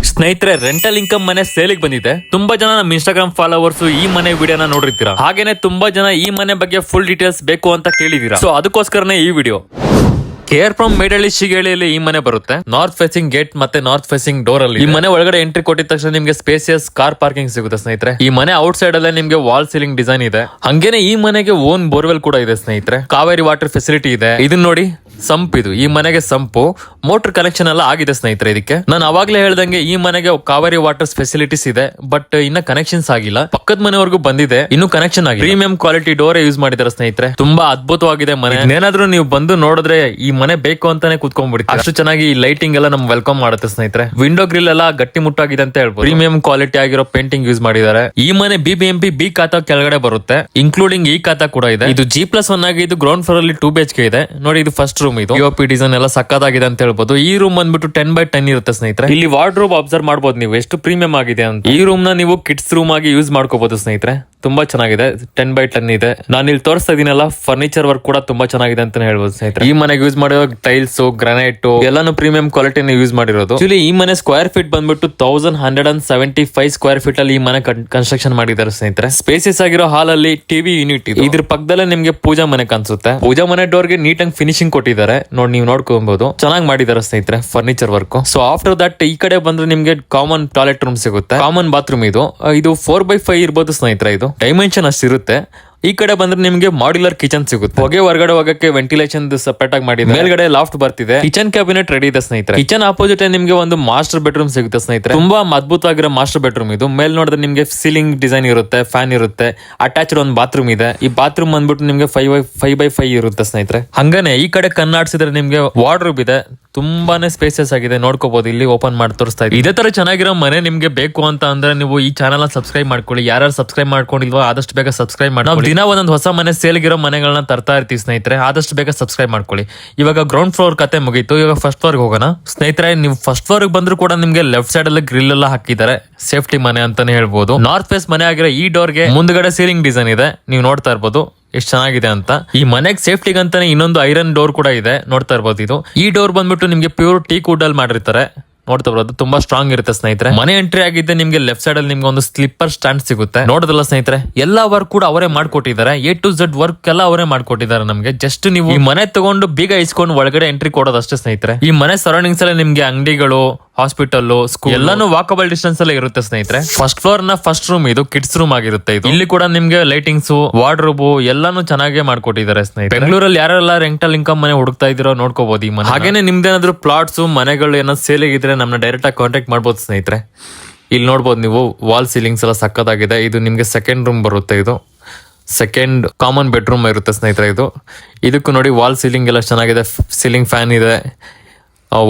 ಸ್ನೇಹಿತರೆ, rental income ಮನೆ ಸೇಲಿಗೆ ಬಂದಿದೆ. ತುಂಬಾ ಜನ ನಮ್ಮ ಇನ್ಸ್ಟಾಗ್ರಾಮ್ ಫಾಲೋವರ್ಸ್ ಈ ಮನೆ ವಿಡಿಯೋನ ನೋಡಿರ್ತೀರಾ. ಹಾಗೇನೆ ತುಂಬಾ ಜನ ಈ ಮನೆ ಬಗ್ಗೆ ಫುಲ್ ಡೀಟೇಲ್ಸ್ ಬೇಕು ಅಂತ ಕೇಳಿದೀರಾ. ಸೊ ಅದಕ್ಕೋಸ್ಕರನೇ ಈ ವಿಡಿಯೋ. ಕೇರ್ ಫ್ರಮ್ ಮೇಡಳ್ಳಿ ಶಿಗೇಳಿಯಲ್ಲಿ ಈ ಮನೆ ಬರುತ್ತೆ. ನಾರ್ತ್ ಫೇಸಿಂಗ್ ಗೇಟ್ ಮತ್ತೆ ನಾರ್ತ್ ಫೇಸಿಂಗ್ ಡೋರ್ ಅಲ್ಲಿ. ಈ ಮನೆ ಒಳಗಡೆ ಎಂಟ್ರಿ ಕೊಟ್ಟಿದ ತಕ್ಷಣ ನಿಮ್ಗೆ ಸ್ಪೇಸಿಯಸ್ ಕಾರ್ ಪಾರ್ಕಿಂಗ್ ಸಿಗುತ್ತೆ ಸ್ನೇಹಿತರೆ. ಈ ಮನೆ ಔಟ್ ಸೈಡ್ ಅಲ್ಲೇ ನಿಮ್ಗೆ ವಾಲ್ ಸೀಲಿಂಗ್ ಡಿಸೈನ್ ಇದೆ. ಹಂಗೇನೆ ಈ ಮನೆಗೆ ಓನ್ ಬೋರ್ವೆಲ್ ಕೂಡ ಇದೆ ಸ್ನೇಹಿತರೆ. ಕಾವೇರಿ ವಾಟರ್ ಫೆಸಿಲಿಟಿ ಇದೆ. ಇದನ್ನ ನೋಡಿ, ಸಂಪ್ ಇದು. ಈ ಮನೆಗೆ ಸಂಪು, ಮೋಟರ್ ಕನೆಕ್ಷನ್ ಎಲ್ಲ ಆಗಿದೆ ಸ್ನೇಹಿತರೆ. ಇದಕ್ಕೆ ನಾನು ಅವಾಗ್ಲೇ ಹೇಳ್ದಂಗೆ ಈ ಮನೆಗೆ ಕಾವೇರಿ ವಾಟರ್ಸ್ ಫೆಸಿಲಿಟೀಸ್ ಇದೆ, ಬಟ್ ಇನ್ನ ಕನೆಕ್ಷನ್ಸ್ ಆಗಿಲ್ಲ. ಪಕ್ಕದ ಮನೆವರೆಗೂ ಬಂದಿದೆ, ಇನ್ನು ಕನೆಕ್ಷನ್ ಆಗಿದೆ. ಪ್ರೀಮಿಯಂ ಕ್ವಾಲಿಟಿ ಡೋರ್ ಯೂಸ್ ಮಾಡಿದ್ದಾರೆ ಸ್ನೇಹಿತರೆ. ತುಂಬಾ ಅದ್ಭುತವಾಗಿದೆ ಮನೆ. ಏನಾದ್ರೂ ನೀವು ಬಂದು ನೋಡಿದ್ರೆ ಈ ಮನೆ ಬೇಕು ಅಂತಾನೆ ಕುತ್ಕೊಂಡ್ಬಿಡ್ತೀವಿ. ಅಷ್ಟು ಚೆನ್ನಾಗಿ ಈ ಲೈಟಿಂಗ್ ಎಲ್ಲ ನಮ್ ವೆಲ್ಕಮ್ ಮಾಡುತ್ತೆ ಸ್ನೇಹಿತರೆ. ವಿಂಡೋ ಗ್ರಿಲ್ ಎಲ್ಲ ಗಟ್ಟಿ ಮುಟ್ಟಾಗಿದೆ ಅಂತ ಹೇಳ್ಬೋದು. ಪ್ರೀಮಿಯಂ ಕ್ವಾಲಿಟಿ ಆಗಿರೋ ಪೇಂಟಿಂಗ್ ಯೂಸ್ ಮಾಡಿದ್ದಾರೆ. ಈ ಮನೆ BBMP ಬಿ ಖಾತಾ ಕೆಳಗಡೆ ಬರುತ್ತೆ, ಇನ್ಕ್ಲೂಡಿಂಗ್ ಈ ಖಾತಾ ಕೂಡ ಇದೆ. ಇದು G+1 ಆಗಿ ಇದು ಗ್ರೌಂಡ್ ಫ್ಲೋರ್ ಅಲ್ಲಿ 2 BHK ಇದೆ. ನೋಡಿ, ಇದು ಫಸ್ಟ್ ರೂಮ್. ಇದು POP ಡಿಸೈನ್ ಎಲ್ಲ ಸಕ್ಕದಾಗಿದೆ ಅಂತ ಹೇಳ್ಬೋದು. ಈ ರೂಮ್ ಬಂದ್ಬಿಟ್ಟು 10x10 ಇರುತ್ತೆ ಸ್ನೇಹಿತರೆ. ಇಲ್ಲಿ ವಾರ್ಡ್ರೋಬ್ ಅಬ್ಸರ್ವ್ ಮಾಡಬಹುದು ನೀವು, ಎಷ್ಟು ಪ್ರೀಮಿಯಂ ಆಗಿದೆ ಅಂತ. ಈ ರೂಮ್ ನ ನೀವು ಕಿಡ್ಸ್ ರೂಮ್ ಆಗಿ ಯೂಸ್ ಮಾಡ್ಕೋಬಹುದು ಸ್ನೇಹಿತರೆ. ತುಂಬಾ ಚೆನ್ನಾಗಿದೆ, 10x10 ಇದೆ. ನಾನು ಇಲ್ಲಿ ತೋರಿಸ್ತಾ ಇದೀನಲ್ಲ, ಫರ್ನಿಚರ್ ವರ್ಕ್ ಕೂಡ ತುಂಬಾ ಚೆನ್ನಾಗಿದೆ ಅಂತ ಹೇಳ್ಬೋದು ಸ್ನೇಹಿತರೆ. ಈ ಮನೆಗೆ ಯೂಸ್ ಮಾಡಿರೋ ಟೈಲ್ಸ್, ಗ್ರಾನೈಟ್ ಎಲ್ಲಾನು ಪ್ರೀಮಿಯಂ ಕ್ವಾಲಿಟಿನ ಯೂಸ್ ಮಾಡಿರೋದು. ಆಕ್ಚುಲಿ ಈ ಮನೆ ಸ್ಕ್ವೇರ್ ಫೀಟ್ ಬಂದ್ಬಿಟ್ಟು 1175 ಸ್ಕ್ವೇರ್ ಫೀಟ್ ಅಲ್ಲಿ ಈ ಮನೆ ಕನ್ಸ್ಟ್ರಕ್ಷನ್ ಮಾಡಿದ್ದಾರೆ ಸ್ನೇಹಿತರೆ. ಸ್ಪೇಸಿಯಸ್ ಆಗಿರೋ ಹಾಲ್ ಅಲ್ಲಿ ಟಿವಿ ಯೂನಿಟ್ ಇದೆ. ಇದ್ರ ಪಕ್ಕದಲ್ಲೇ ನಿಮ್ಗೆ ಪೂಜಾ ಮನೆ ಕಾಣಿಸುತ್ತೆ. ಪೂಜಾ ಮನೆ ಡೋರ್ ಗೆ ನೀಟ್ ಆಗಿ ಫಿನಿಶಿಂಗ್ ಕೊಟ್ಟಿದ್ದಾರೆ. ನೋಡಿ, ನೀವು ನೋಡ್ಕೊಬಹುದು, ಚೆನ್ನಾಗಿ ಮಾಡಿದ್ದಾರೆ ಸ್ನೇಹಿತರೆ furniture work. So after that ಈ ಕಡೆ ಬಂದ್ರೆ ನಿಮ್ಗೆ ಕಾಮನ್ ಟಾಯ್ಲೆಟ್ ರೂಮ್ ಸಿಗುತ್ತೆ, ಕಾಮನ್ ಬಾತ್ರೂಮ್. ಇದು 4x5 ಇರ್ಬೋದು ಸ್ನೇಹಿತರೆ. ಇದು ಡೈಮೆನ್ಷನ್ ಅಷ್ಟಿರುತ್ತೆ. ಈ ಕಡೆ ಬಂದ್ರೆ ನಿಮ್ಗೆ ಮಾಡ್ಯುಲರ್ ಕಿಚನ್ ಸಿಗುತ್ತೆ. ಹೊಗೆ ಹೊರಗಡೆ ಹೋಗಕ್ಕೆ ವೆಂಟಿಲೇಷನ್ ಸೆಪರೇಟ್ ಆಗಿ ಮಾಡಿದೆ. ಮೇಲ್ಗಡೆ ಲಾಫ್ಟ್ ಬರ್ತಿದೆ. ಕಿಚನ್ ಕ್ಯಾಬಿನೆಟ್ ರೆಡಿ ಇದೆ ಸ್ನೇಹಿತರೆ. ಕಿಚನ್ ಆಪೋಸಿಟ್ ನಿಮ್ಗೆ ಒಂದು ಮಾಸ್ಟರ್ ಬೆಡ್ರೂಮ್ ಸಿಗುತ್ತೆ ಸ್ನೇಹಿತರೆ. ತುಂಬಾ ಅದ್ಭುತವಾಗಿರೋ ಮಾಸ್ಟರ್ ಬೆಡ್ರೂಮ್ ಇದು. ಮೇಲ್ ನೋಡಿದ್ರೆ ನಿಮ್ಗೆ ಸೀಲಿಂಗ್ ಡಿಸೈನ್ ಇರುತ್ತೆ, ಫ್ಯಾನ್ ಇರುತ್ತೆ. ಅಟ್ಯಾಚ್ಡ್ ಒಂದು ಬಾತ್ರೂಮ್ ಇದೆ. ಈ ಬಾತ್ರೂಮ್ ಬಂದ್ಬಿಟ್ಟು ನಿಮ್ಗೆ 5x5 ಇರುತ್ತೆ ಸ್ನೇಹಿತರೆ. ಹಂಗನೆ ಈ ಕಡೆ ಕಣ್ಣಾಡ್ಸಿದ್ರೆ ನಿಮ್ಗೆ ವಾರ್ಡ್ರೋಬ್ ಇದೆ. ತುಂಬಾನೇ ಸ್ಪೇಸಿಯಸ್ ಆಗಿದೆ, ನೋಡ್ಕೋಬಹುದು. ಇಲ್ಲಿ ಓಪನ್ ಮಾಡಿ ತೋರಿಸ್ತಾ ಇದೆ. ಇದೇ ತರ ಚೆನ್ನಾಗಿರೋ ಮನೆ ನಿಮ್ಗೆ ಬೇಕು ಅಂತ ಅಂದ್ರೆ ನೀವು ಈ ಚಾನಲ್ ಸಬ್ಸ್ಕ್ರೈಬ್ ಮಾಡ್ಕೊಳ್ಳಿ. ಯಾರು ಸಬ್ಸ್ಕ್ರೈಬ್ ಮಾಡ್ಕೊಂಡಿಲ್ವೋ ಆದಷ್ಟು ಬೇಗ ಸಬ್ಸ್ಕ್ರೈಬ್ ಮಾಡಿ. ನಾವು ದಿನ ಒಂದೊಂದು ಹೊಸ ಮನೆ ಸೇಲ್ಗಿರೋ ಮನೆಗಳನ್ನ ತರ್ತಾ ಇರ್ತೀವಿ ಸ್ನೇಹಿತರೆ. ಆದಷ್ಟು ಬೇಗ ಸಬ್ಸ್ಕ್ರೈಬ್ ಮಾಡ್ಕೊಳ್ಳಿ. ಇವಾಗ ಗ್ರೌಂಡ್ ಫ್ಲೋರ್ ಕತೆ ಮುಗೀತು. ಇವಾಗ ಫಸ್ಟ್ ಫ್ಲೋರ್ ಹೋಗೋಣ ಸ್ನೇಹಿತರೆ. ನೀವು ಫಸ್ಟ್ ಫ್ಲೋರ್ ಬಂದ್ರು ಕೂಡ ನಿಮ್ಗೆ ಲೆಫ್ಟ್ ಸೈಡ್ ಅಲ್ಲಿ ಗ್ರಿಲ್ ಎಲ್ಲ ಹಾಕಿದ್ದಾರೆ. ಸೇಫ್ಟಿ ಮನೆ ಅಂತಾನೆ ಹೇಳ್ಬೋದು. ನಾರ್ತ್ ಫೇಸ್ ಮನೆ ಆಗಿರೋ ಈ ಡೋರ್ಗೆ ಮುಂದ್ಗಡೆ ಸೀಲಿಂಗ್ ಡಿಸೈನ್ ಇದೆ, ನೀವು ನೋಡ್ತಾ ಇರ್ಬೋದು ಎಷ್ಟು ಚೆನ್ನಾಗಿದೆ ಅಂತ. ಈ ಮನೆಗೆ ಸೇಫ್ಟಿಗೆ ಅಂತಾನೆ ಇನ್ನೊಂದು ಐರನ್ ಡೋರ್ ಕೂಡ ಇದೆ, ನೋಡ್ತಾ ಇರ್ಬೋದು. ಇದು ಈ ಡೋರ್ ಬಂದ್ಬಿಟ್ಟು ನಿಮ್ಗೆ ಪ್ಯೂರ್ ಟೀಕ್ ವುಡ್ ಅಲ್ಲಿ ಮಾಡಿರ್ತಾರೆ, ನೋಡ್ತಾ ಬರೋದು. ತುಂಬಾ ಸ್ಟ್ರಾಂಗ್ ಇರುತ್ತೆ ಸ್ನೇಹಿತರೆ. ಮನೆ ಎಂಟ್ರಿ ಆಗಿದ್ದೆ ನಿಮ್ಗೆ ಲೆಫ್ಟ್ ಸೈಡ್ ಅಲ್ಲಿ ನಿಮ್ಗೆ ಒಂದು ಸ್ಲಿಪ್ಪರ್ ಸ್ಟ್ಯಾಂಡ್ ಸಿಗುತ್ತೆ. ನೋಡೋದಲ್ಲ ಸ್ನೇಹಿತರೆ, ಎಲ್ಲಾ ವರ್ಕ್ ಕೂಡ ಅವರೇ ಮಾಡ್ಕೊಟ್ಟಿದ್ದಾರೆ. A to Z ವರ್ಕ್ ಎಲ್ಲ ಅವರೇ ಮಾಡ್ಕೊಟ್ಟಿದ್ದಾರೆ ನಮ್ಗೆ. ಜಸ್ಟ್ ನೀವು ಈ ಮನೆ ತಗೊಂಡು ಬೀಗ ಇಸ್ಕೊಂಡು ಒಳಗಡೆ ಎಂಟ್ರಿ ಕೊಡೋದಷ್ಟೇ ಸ್ನೇಹಿತರೆ. ಈ ಮನೆ ಸರೌಂಡಿಂಗ್ಸ್ ಅಲ್ಲಿ ನಿಮ್ಗೆ ಅಂಗಡಿಗಳು, ಹಾಸ್ಪಿಟಲ್, ಸ್ಕೂಲ್ ಎಲ್ಲಾನು ವಾಕಬಲ್ ಡಿಸ್ಟೆನ್ಸ್ ಅಲ್ಲಿ ಇರುತ್ತೆ ಸ್ನೇಹಿತರೆ. ಫಸ್ಟ್ ಫ್ಲೋರ್ ನ ಫಸ್ಟ್ ರೂಮ್ ಇದು ಕಿಡ್ಸ್ ರೂಮ್ ಆಗಿರುತ್ತೆ. ಇದು ಇಲ್ಲಿ ಕೂಡ ನಿಮ್ಗೆ ಲೈಟಿಂಗ್ಸ್, ವಾರ್ಡ್ರೋಬ್ ಎಲ್ಲಾನು ಚೆನ್ನಾಗಿ ಮಾಡ್ಕೊಟ್ಟಿದ್ದಾರೆ ಸ್ನೇಹಿತರೆ. ಬೆಂಗಳೂರಲ್ಲಿ ಯಾರೆಲ್ಲ ರೆಂಟಲ್ ಇನ್ಕಮ್ ಮನೆ ಹುಡುಕ್ತಾ ಇದ್ದೀರೋ ನೋಡ್ಕೋಬಹುದು ಈ ಮನೆ. ಹಾಗೇನೆ ನಿಮ್ದೇನಾದ್ರೂ ಪ್ಲಾಟ್ಸ್, ಮನೆಗಳು ಏನಾದ್ರು ಸೇಲಿಗಿದ್ರೆ ನಮ್ಮನ್ನ ಡೈರೆಕ್ಟ್ ಆಗಿ ಕಾಂಟ್ಯಾಕ್ಟ್ ಮಾಡಬಹುದು ಸ್ನೇಹಿತರೆ. ಇಲ್ಲಿ ನೋಡ್ಬೋದು ನೀವು, ವಾಲ್ ಸೀಲಿಂಗ್ಸ್ ಎಲ್ಲ ಸಕ್ಕತ್ತಾಗಿದೆ. ಇದು ನಿಮ್ಗೆ ಸೆಕೆಂಡ್ ರೂಮ್ ಬರುತ್ತೆ. ಇದು ಸೆಕೆಂಡ್ ಕಾಮನ್ ಬೆಡ್ರೂಮ್ ಇರುತ್ತೆ ಸ್ನೇಹಿತರೆ. ಇದಕ್ಕೂ ನೋಡಿ ವಾಲ್ ಸೀಲಿಂಗ್ ಎಲ್ಲ ಚೆನ್ನಾಗಿದೆ. ಸೀಲಿಂಗ್ ಫ್ಯಾನ್ ಇದೆ,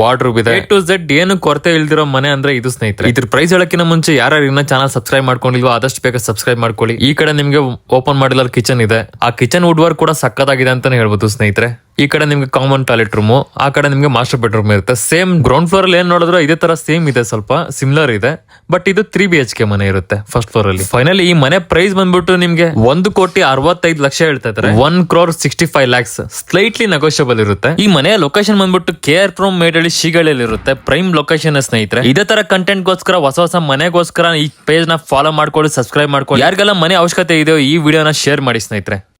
ವಾರ್ಡ್ರೋಬ್ ಇದೆ. A to Z ಏನು ಕೊರತೆ ಇಲ್ದಿರೋ ಮನೆ ಅಂದ್ರೆ ಇದು ಸ್ನೇಹಿತರೆ. ಇದ್ರ ಪ್ರೈಸ್ ಹೇಳಕ್ಕಿಂತ ಮುಂಚೆ ಯಾರು ಇನ್ನ ಚಾನಲ್ ಸಬ್ಸ್ಕ್ರೈಬ್ ಮಾಡ್ಕೊಂಡಿಲ್ವೋ ಆದಷ್ಟು ಬೇಗ ಸಬ್ಸ್ಕ್ರೈಬ್ ಮಾಡ್ಕೊಳ್ಳಿ. ಈ ಕಡೆ ನಿಮ್ಗೆ ಓಪನ್ ಮಾಡಿಲ್ಲ ಕಿಚನ್ ಇದೆ. ಆ ಕಿಚನ್ ವುಡ್ ವರ್ಕ್ ಕೂಡ ಸಕ್ಕತ್ತಾಗಿದೆ ಅಂತಾನೆ ಹೇಳ್ಬೋದು ಸ್ನೇಹಿತರೆ. ಈ ಕಡೆ ನಿಮ್ಗೆ ಕಾಮನ್ ಟಾಯ್ಲೆಟ್ ರೂಮ್, ಆ ಕಡೆ ನಿಮ್ಗೆ ಮಾಸ್ಟರ್ ಬೆಡ್ರೂಮ್ ಇರುತ್ತೆ. ಸೇಮ್ ಗ್ರೌಂಡ್ ಫ್ಲೋರ್ ಅಲ್ಲಿ ಏನ್ ನೋಡಿದ್ರು ಇದೇ ತರ ಸೇಮ್ ಇದೆ, ಸ್ವಲ್ಪ ಸಿಮಿಲರ್ ಇದೆ. ಬಟ್ ಇದು 3 BHK ಮನೆ ಇರುತ್ತೆ ಫಸ್ಟ್ ಫ್ಲೋರ್ ಅಲ್ಲಿ. ಫೈನಲಿ ಈ ಮನೆ ಪ್ರೈಸ್ ಬಂದ್ಬಿಟ್ಟು ನಿಮ್ಗೆ 1,65,00,000 ಹೇಳ್ತಾ ಇದ್ದಾರೆ. 1,65,00,000 ಸ್ಲೈಟ್ಲಿ ನೆಗೋಷಿಯಬಲ್ ಇರುತ್ತೆ. ಈ ಮನೆಯ ಲೊಕೇಶನ್ ಬಂದ್ಬಿಟ್ಟು ಕೇರ್ ಫ್ರಮ್ ಮೇಡಳ್ಳಿ ಶಿಗೇಳಿಯಲ್ಲಿ ಇರುತ್ತೆ. ಪ್ರೈಮ್ ಲೊಕೇಶನ್ ಸ್ನೇಹಿತರೆ. ಇದೇ ತರ ಕಂಟೆಂಟ್ ಗೋಸ್ಕರ, ಹೊಸ ಮನೆಗೋಸ್ಕರ ಈ ಪೇಜ್ ನ ಫಾಲೋ ಮಾಡ್ಕೊಳ್ಳಿ, ಸಬ್ಸ್ಕ್ರೈಬ್ ಮಾಡ್ಕೊಳ್ಳಿ. ಯಾರಿಗೆಲ್ಲ ಮನೆ ಅವಶ್ಯಕತೆ ಇದೆಯೋ ಈ ವಿಡಿಯೋನ ಶೇರ್ ಮಾಡಿ ಸ್ನೇಹಿತರೆ.